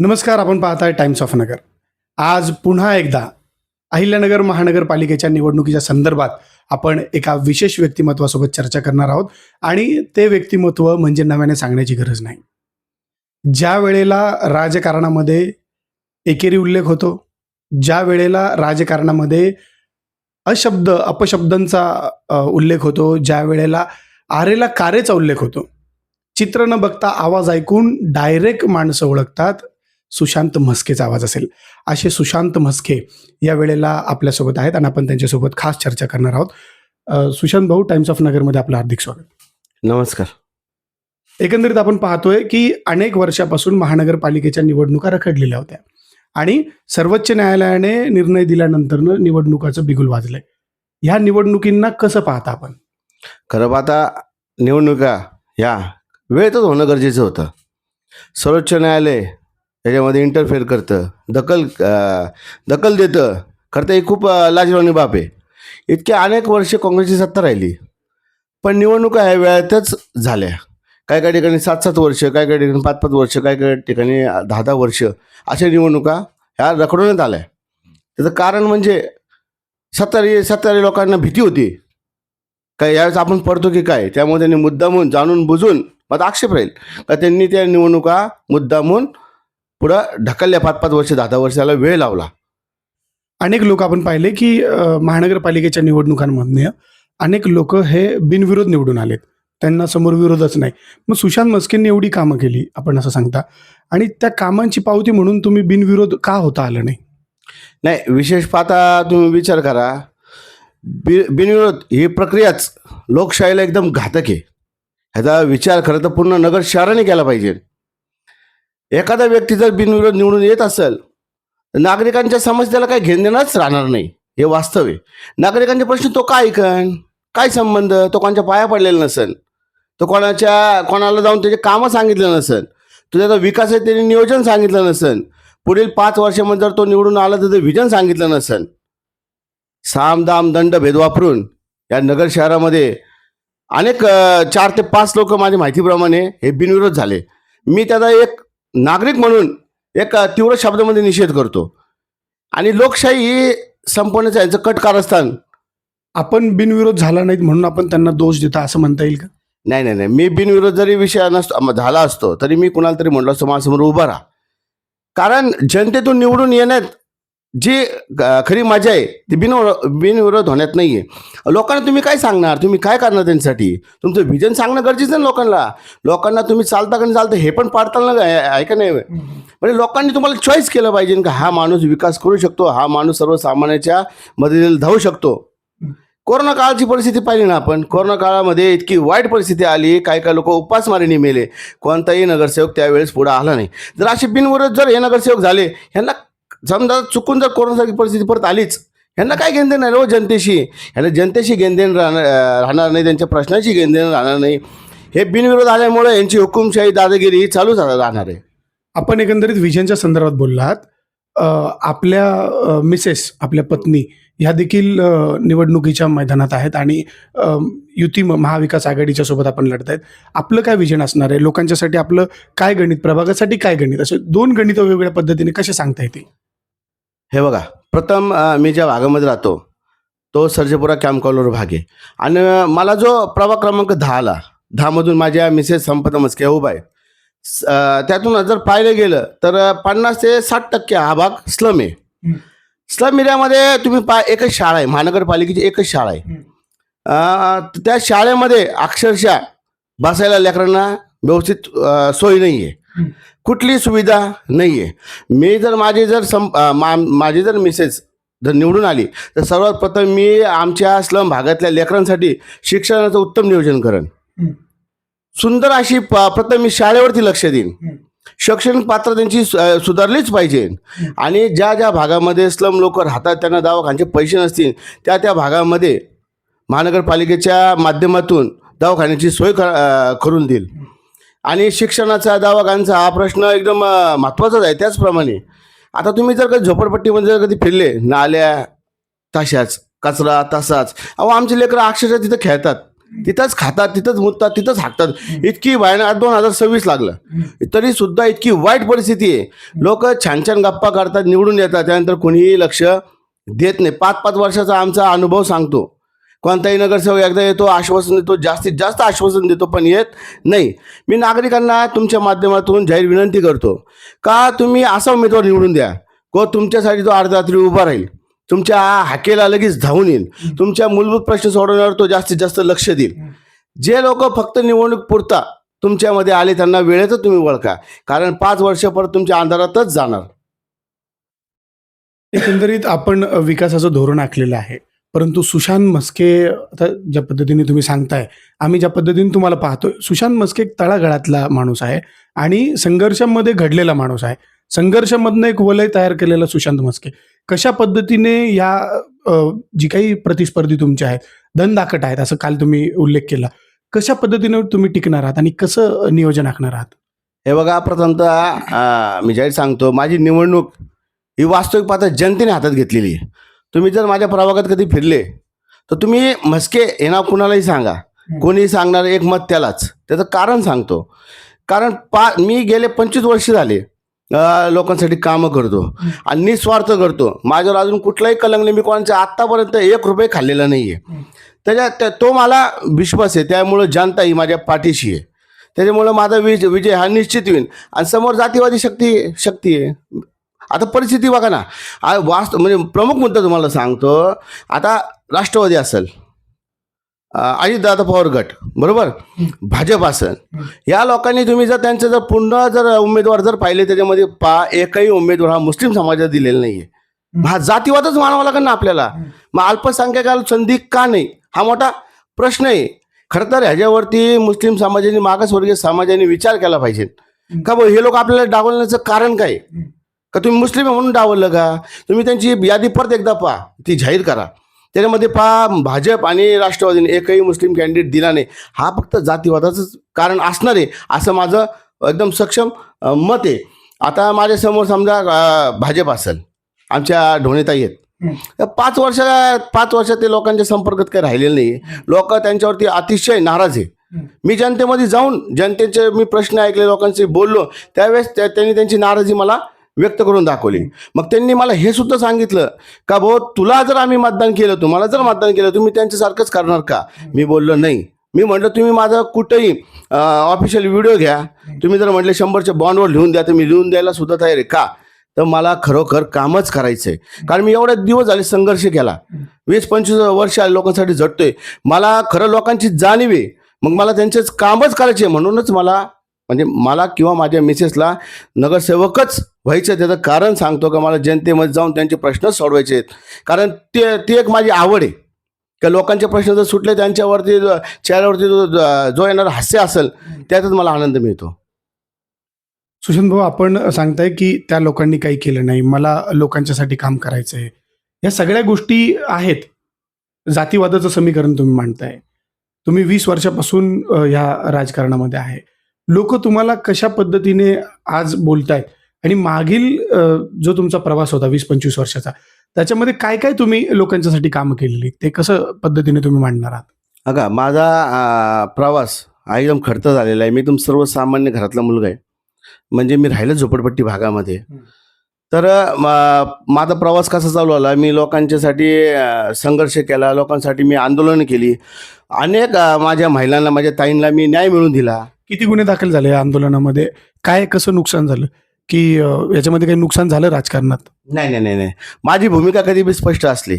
नमस्कार. आपण पाहताय टाइम्स ऑफ नगर. आज पुन्हा एकदा अहिल्यानगर महानगरपालिकेच्या निवडणुकीच्या संदर्भात आपण एका विशेष व्यक्तिमत्वासोबत चर्चा करणार आहोत आणि ते व्यक्तिमत्व म्हणजे नव्याने सांगण्याची गरज नाही. ज्या वेळेला राजकारणामध्ये एकेरी उल्लेख होतो, ज्या वेळेला राजकारणामध्ये अपशब्दांचा उल्लेख होतो, ज्या वेळेला आरेला कारेचा उल्लेख होतो, चित्र न बघता आवाज ऐकून डायरेक्ट माणसं ओळखतात. सुशांत म्हस्केचा आवाज असेल. असे सुशांत म्हस्के या वेळेला आपल्यासोबत आहेत आणि आपण त्यांच्यासोबत खास चर्चा करणार आहोत. सुशांत भाऊ, टाइम्स ऑफ नगरमध्ये आपलं हार्दिक स्वागत. नमस्कार. एकंदरीत आपण पाहतोय की अनेक वर्षापासून महानगरपालिकेच्या निवडणुका रखडलेल्या होत्या आणि सर्वोच्च न्यायालयाने निर्णय दिल्यानंतरनं निवडणुकाचं बिगुल वाजलंय. ह्या निवडणुकींना कसं पाहता आपण? खरं पाहता निवडणुका ह्या वेळेतच होणं गरजेचं होतं. सर्वोच्च न्यायालय त्याच्यामध्ये इंटरफेअर करतं, दखल देतं. खरं तर ही खूप लाजिरवाणी बाब आहे. इतके अनेक वर्षे काँग्रेसची सत्ता राहिली, पण निवडणुका ह्या वेळेतच झाल्या. काही काही ठिकाणी 7-7 वर्ष, काही काही ठिकाणी 5-5 वर्ष, काही काही ठिकाणी 10-10 वर्ष अशा निवडणुका ह्या रखडवण्यात आल्या. त्याचं कारण म्हणजे सत्ताधारी लोकांना भीती होती काय यावेळेस आपण पडतो की काय. त्यामुळे त्यांनी मुद्दामून जाणून बुजून, माझा आक्षेप राहील का त्यांनी त्या निवडणुका मुद्दामून पुढं ढकलल्या. 5-5 वर्ष, 10-10 वर्षाला वेळ लावला. अनेक लोक आपण पाहिले की महानगरपालिकेच्या निवडणुकांमधनं अनेक लोक हे बिनविरोध निवडून आलेत. त्यांना समोर विरोधच नाही. मग सुशांत म्हस्केंनी एवढी कामं केली आपण असं सांगता आणि त्या कामांची पावती म्हणून तुम्ही बिनविरोध का होता आलं नाही? नाही, विशेष पाहता तुम्ही विचार करा. बिनविरोध ही प्रक्रियाच लोकशाहीला एकदम घातक आहे. ह्याचा विचार खरं तर पूर्ण नगर शहराने केला पाहिजे. एखादा व्यक्ती जर बिनविरोध निवडून येत असेल तर नागरिकांच्या समस्येला काही घेणदेणंच राहणार नाही. हे वास्तव आहे. नागरिकांचे प्रश्न तो काय ऐकन, काय संबंध, तो कोणाच्या पाया पडलेला नसेल, तो कोणाला जाऊन त्याचे कामं सांगितलं नसेल, तो त्याचा विकास आहे त्याने नियोजन सांगितलं नसेल, पुढील 5 वर्षामध्ये जर तो निवडून आला तर ते विजन सांगितलं नसेल. साम दाम दंड भेद वापरून या नगर शहरामध्ये अनेक 4 ते 5 लोक माझ्या माहितीप्रमाणे हे बिनविरोध झाले. मी त्याचा एक नागरिक म्हणून एक तीव्र शब्दामध्ये निषेध करतो आणि लोकशाही ही संपवण्याचं यांचं कट कारस्थान. आपण बिनविरोध झाला नाहीत म्हणून आपण त्यांना दोष देता असं म्हणता येईल का? नाही, मी बिनविरोध जरी विषय झाला असतो तरी मी कुणाला तरी म्हणलो असतो माझ्यासमोर उभा राहा. कारण जनतेतून निवडून येण्यात जी खरी मजा आहे ती बिनविरोध होण्यात नाही आहे. लोकांना तुम्ही काय सांगणार, तुम्ही काय करणार त्यांच्यासाठी? तुमचं व्हिजन सांगणं गरजेचं आहे लोकांना तुम्ही चालता का नाही चालतं हे पण पाडताल ना, ऐका नाही. म्हणजे लोकांनी तुम्हाला चॉईस केलं पाहिजे का हा माणूस विकास करू शकतो, हा माणूस सर्वसामान्याच्या मदतीला धावू शकतो. कोरोना काळाची परिस्थिती पाहिली ना आपण. कोरोना काळामध्ये इतकी वाईट परिस्थिती आली, काही लोक उपासमारीने मेले. कोणताही नगरसेवक त्यावेळेस पुढे आला नाही. जर असे बिनविरोध जर हे नगरसेवक झाले, ह्यांना समजा चुकून जर कोरोनासारखी परिस्थिती परत आलीच, ह्यांना काय घेणदेण नाही हो जनतेशी. ह्यांना जनतेशी घेणदेण राहणार नाही, त्यांच्या प्रश्नाची घेणदेण राहणार नाही. हे बिनविरोध आल्यामुळे यांची हुकुमशाही दादागिरी ही चालूच राहणार आहे. आपण एकंदरीत विजनच्या संदर्भात बोललात. आपल्या मिसेस, आपल्या पत्नी ह्या देखील निवडणुकीच्या मैदानात आहेत आणि युती महाविकास आघाडीच्या सोबत आपण लढत आहेत. आपलं काय विजन असणार आहे? लोकांच्यासाठी आपलं काय गणित, प्रभागासाठी काय गणित, असे 2 गणित वेगवेगळ्या पद्धतीने कसे सांगता येतील? हे बघा, प्रथम मी ज्या भागामध्ये राहतो तो सर्जेपुरा कॅम्प कॉलर भाग आहे आणि मला जो प्रभाग क्रमांक 10 मधून माझ्या मिसेस संपदा म्हस्के उभा आहे. त्यातून जर पाहिलं गेलं तर 50 ते 60% हा भाग स्लम आहे. स्लम एरियामध्ये तुम्ही एकच शाळा आहे, महानगरपालिकेची एकच शाळा आहे. त्या शाळेमध्ये अक्षरशः बसायला लेकरांना व्यवस्थित सोय नाही आहे, कुठली सुविधा नाही आहे. मी जर माझी जर मिसेस जर निवडून आली तर सर्वात प्रथम मी आमच्या स्लम भागातल्या लेकरांसाठी शिक्षणाचं उत्तम नियोजन करेन. सुंदर अशी प्रथम मी शाळेवरती लक्ष देईन. शैक्षणिक पात्र त्यांची सुधारलीच पाहिजे आणि ज्या भागामध्ये स्लम लोक राहतात त्यांना दवाखान्याचे पैसे नसतील त्या भागामध्ये महानगरपालिकेच्या माध्यमातून दवाखान्याची सोय करून देईल. आणि शिक्षणाचा, दवाखान्याचा हा प्रश्न एकदम महत्त्वाचाच आहे. त्याचप्रमाणे आता तुम्ही जर कधी झोपडपट्टीमध्ये जर कधी फिरले, नाल्या तशाच, कचरा तसाच, आमचे लेकरं अक्षरशः तिथं खेळतात. तिथंच खातात, तिथंच मुततात, तिथंच हाकतात. इतकी भयानक 2026 लागलं तरी सुद्धा इतकी वाईट परिस्थिती आहे. लोक छान छान गप्पा करतात, निवडून येतात, त्यानंतर कोणीही लक्ष देत नाही. 5-5 वर्षाचा आमचा अनुभव सांगतो. कोणताही नगरसेवक एकदा येतो, आश्वासन देतो, जास्तीत जास्त आश्वासन देतो, पण येत नाही. मी नागरिकांना तुमच्या माध्यमातून जाहीर विनंती करतो का तुम्ही असा उमेदवार निवडून द्या को तुमच्यासाठी तो अर्धरात्री उभा राहील, तुमच्या हाकेला लगेच धावून येईल, तुमच्या मूलभूत प्रश्न सोडवण्यावर तो जास्तीत जास्त लक्ष देईल. जे लोक फक्त निवडणूक पुरता तुमच्यामध्ये आले त्यांना वेळेतच तुम्ही ओळखा, कारण 5 वर्ष परत तुमच्या अंधारातच जाणार. एकंदरीत आपण विकासाचं धोरण आखलेलं आहे, परंतु सुशांत म्हस्के आता ज्या पद्धतीने तुम्ही सांगताय, आम्ही ज्या पद्धतीने तुम्हाला पाहतोय, सुशांत म्हस्के एक तळागाळातला माणूस आहे आणि संघर्षामध्ये घडलेला माणूस आहे. संघर्षामधनं एक वलय तयार केलेला सुशांत म्हस्के कशा पद्धतीने या जी काही प्रतिस्पर्धी तुमचे आहेत, दणदाखट आहेत, असं काल तुम्ही उल्लेख केला, कशा पद्धतीने तुम्ही टिकणार आहात आणि कसं नियोजन आखणार आहात? हे बघा, प्रथमतः मी जाहीर सांगतो, माझी निवडणूक ही वास्तविक पाहता जनतेने हातात घेतलेली आहे. तुम्ही जर माझ्या प्रभागात कधी फिरले तर तुम्ही म्हस्के हे नाव कुणालाही सांगा, कोणी सांगणार एक मत त्यालाच. त्याचं कारण सांगतो, कारण मी गेले 25 वर्ष झाले लोकांसाठी कामं करतो आणि निस्वार्थ करतो. माझ्यावर अजून कुठलाही कलंक नाही. मी कोणाच्या आत्तापर्यंत 1 रुपये खाल्लेला नाही आहे. तो मला विश्वास आहे, त्यामुळं जनता ही माझ्या पाठीशी आहे. त्याच्यामुळं माझा विजय हा निश्चित होईल. आणि समोर जातीवादी शक्ती आहे. आता परिस्थिती बघा ना, म्हणजे प्रमुख मुद्दा तुम्हाला सांगतो. आता राष्ट्रवादी असेल, अजितदादा पवार गट, बरोबर, भाजप असेल, या लोकांनी तुम्ही जर त्यांचं जर पुन्हा जर उमेदवार जर पाहिले, त्याच्यामध्ये एकही उमेदवार हा मुस्लिम समाजात दिलेला नाहीये. हा जातीवादच मानावा लागेल ना आपल्याला. मग अल्पसंख्याकाला संधी का नाही, हा मोठा प्रश्न आहे. खरं तर ह्याच्यावरती मुस्लिम समाजाने, मागासवर्गीय समाजाने विचार केला पाहिजे का हे लोक आपल्याला डावलण्याचं कारण काय, का तुम्ही मुस्लिम म्हणून डावललं का? तुम्ही त्यांची यादी परत एकदा पहा, ती जाहीर करा. त्याच्यामध्ये भाजप आणि राष्ट्रवादीने एकही मुस्लिम कॅन्डिडेट दिला नाही. हा फक्त जातीवादाचंच कारण असणार आहे, असं माझं एकदम सक्षम मत आहे. आता माझ्यासमोर समजा भाजप असेल, आमच्या ढोणेताई आहेत, 5 वर्षात ते लोकांच्या संपर्कात काही राहिलेलं नाही. लोक त्यांच्यावरती अतिशय नाराज आहे. मी जनतेमध्ये जाऊन जनतेचे मी प्रश्न ऐकले, लोकांशी बोललो, त्यावेळेस त्यांनी त्यांची नाराजी मला व्यक्त करून दाखवली. मग त्यांनी मला हे सुद्धा सांगितलं का भाऊ, तुला जर आम्ही मतदान केलं, तुम्हाला जर मतदान केलं, तुम्ही त्यांच्यासारखंच करणार का? मी बोललो नाही. मी म्हटलं तुम्ही माझा कुठेही ऑफिशियल व्हिडिओ घ्या, तुम्ही जर म्हटले 100च्या बॉन्डवर लिहून द्या, तर मी लिहून द्यायला सुद्धा तयार आहे. का तर मला खरोखर कामच करायचं आहे. कारण मी एवढे दिवस झाले संघर्ष केला, 20-25 वर्ष लोकांसाठी झटतोय. मला खरं लोकांची जाणीव आहे. मग मला त्यांचेच कामच करायचे. म्हणूनच मला किंवा माझ्या मिसेसला नगरसेवकच व्हायचं. त्याचं कारण सांगतो का मला जनतेमध्ये जाऊन त्यांचे प्रश्न सोडवायचे आहेत. कारण ती एक माझी आवड आहे का लोकांचे प्रश्न जर सुटले, त्यांच्यावरती चेहऱ्यावरती जो येणारा हास्य असेल, त्यातच मला आनंद मिळतो. सुशांत भाऊ, आपण सांगताय की त्या लोकांनी काही केलं नाही, मला लोकांच्यासाठी काम करायचं आहे. या सगळ्या गोष्टी आहेत. जातीवादाचं समीकरण तुम्ही मांडताय. तुम्ही 20 वर्षापासून ह्या राजकारणामध्ये आहे. लोक तुम्हाला कशा पद्धतीने आज बोलतायत आणि मागील जो तुमचा प्रवास होता 20-25 वर्षाचा, त्याच्यामध्ये काय काय तुम्ही लोकांच्यासाठी कामं केलेली, ते कसं पद्धतीने तुम्ही मांडणार आहात? अगा, माझा प्रवास हा एकदम खर्च झालेला आहे. मी एकदम सर्वसामान्य घरातला मुलगा आहे. म्हणजे मी राहिलो झोपडपट्टी भागामध्ये. तर माझा प्रवास कसा चालू आला, मी लोकांच्यासाठी संघर्ष केला, लोकांसाठी मी आंदोलनं केली. अनेक माझ्या महिलांना, माझ्या ताईंना मी न्याय मिळवून दिला. किती गुन्हे दाखल झाले या आंदोलनामध्ये? काय कसं नुकसान झालं, की याच्यामध्ये काही नुकसान झालं राजकारणात? नाही. माझी भूमिका कधी बी स्पष्ट असली.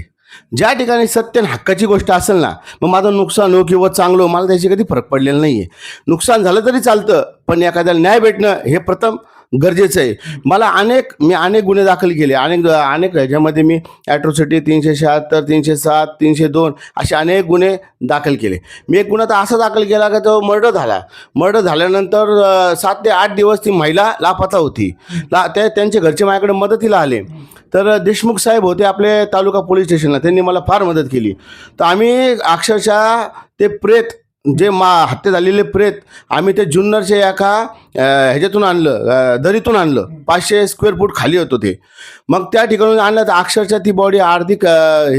ज्या ठिकाणी सत्य आणि हक्काची गोष्ट असेल ना, मग माझं नुकसान हो किंवा चांगलं हो, मला त्याची कधी फरक पडलेला नाही आहे. नुकसान झालं तरी चालतं, पण एखाद्याला न्याय भेटणं हे प्रथम गरजेचं आहे. मी अनेक गुन्हे दाखल केले. अनेक ह्याच्यामध्ये मी ॲट्रॉसिटी 376, 307, 302 असे अनेक गुन्हे दाखल केले. मी एक गुन्हा तर असा दाखल केला का तो मर्डर झाला. मर्डर झाल्यानंतर 7 ते 8 दिवस ती महिला लापता होती. त्यांचे घरचे माझ्याकडे मदतीला आले. तर देशमुख साहेब होते आपले तालुका पोलीस स्टेशनला, त्यांनी मला फार मदत केली. तर आम्ही अक्षरशः ते प्रेत जे हत्या झालेले प्रेत आम्ही ते जुन्नरच्या एका ह्याच्यातून आणलं, दरीतून आणलं. 500 स्क्वेअर फूट खाली होतं ते. मग त्या ठिकाणी आणलं तर अक्षरशः ती बॉडी अर्धी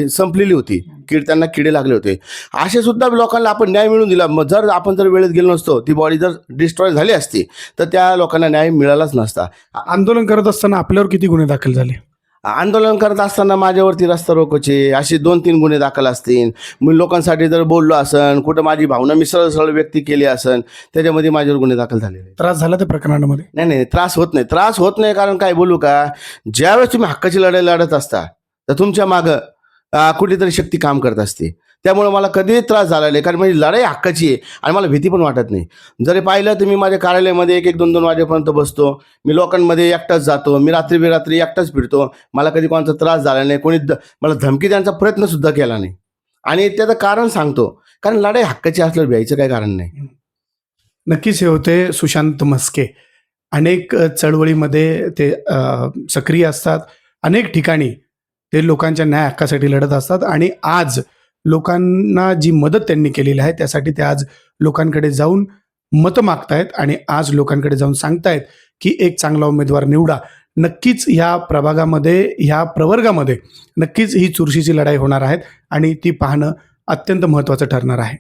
संपलेली होती. त्यांना किडे लागले होते. असे सुद्धा लोकांना आपण न्याय मिळवून दिला. मग जर आपण जर वेळेत गेलो नसतो, ती बॉडी जर डिस्ट्रॉय झाली असती तर त्या लोकांना न्याय मिळालाच नसता. आंदोलन करत असताना आपल्यावर किती गुन्हे दाखल झाले? आंदोलन करत असताना माझ्यावरती रस्ता रोकोचे असे 2-3 गुन्हे दाखल असतील. मी लोकांसाठी जर बोललो असन, कुठं माझी भावना मी सरळ व्यक्ती केली असन, त्याच्यामध्ये माझ्यावर गुन्हे दाखल झालेले. त्रास झाला त्या प्रकरणामध्ये? नाही, त्रास होत नाही. त्रास होत नाही कारण काय बोलू का, ज्यावेळेस तुम्ही हक्काची लढाई लढत असता तर तुमच्या मागं कुठलीतरी शक्ती काम करत असते. त्यामुळे मला कधीही त्रास झाला नाही, कारण माझी लढाई हक्काची आहे आणि मला भीती पण वाटत नाही. जरी पाहिलं तर मी माझ्या कार्यालयामध्ये 1-2 वाजेपर्यंत बसतो. मी लोकांमध्ये एकटाच जातो. मी रात्री बेरात्री एकटाच फिरतो. मला कधी कोणाचा त्रास झाला नाही. कोणी मला धमकी देण्याचा प्रयत्न सुद्धा केला नाही. आणि त्याचं कारण सांगतो, कारण लढाई हक्काची असल्यावर भ्यायचं काही कारण नाही. नक्कीच हे होते सुशांत म्हस्के. अनेक चळवळीमध्ये ते सक्रिय असतात. अनेक ठिकाणी ते लोकांच्या न्याय हक्कासाठी लढत असतात आणि आज लोकांना जी मदत त्यांनी केलेली आहे त्यासाठी ते आज लोकांकडे जाऊन मतं मागतायत आणि आज लोकांकडे जाऊन सांगतायत की एक चांगला उमेदवार निवडा. नक्कीच ह्या प्रभागामध्ये, ह्या प्रवर्गामध्ये नक्कीच ही चुरशीची लढाई होणार आहे आणि ती पाहणं अत्यंत महत्त्वाचं ठरणार आहे.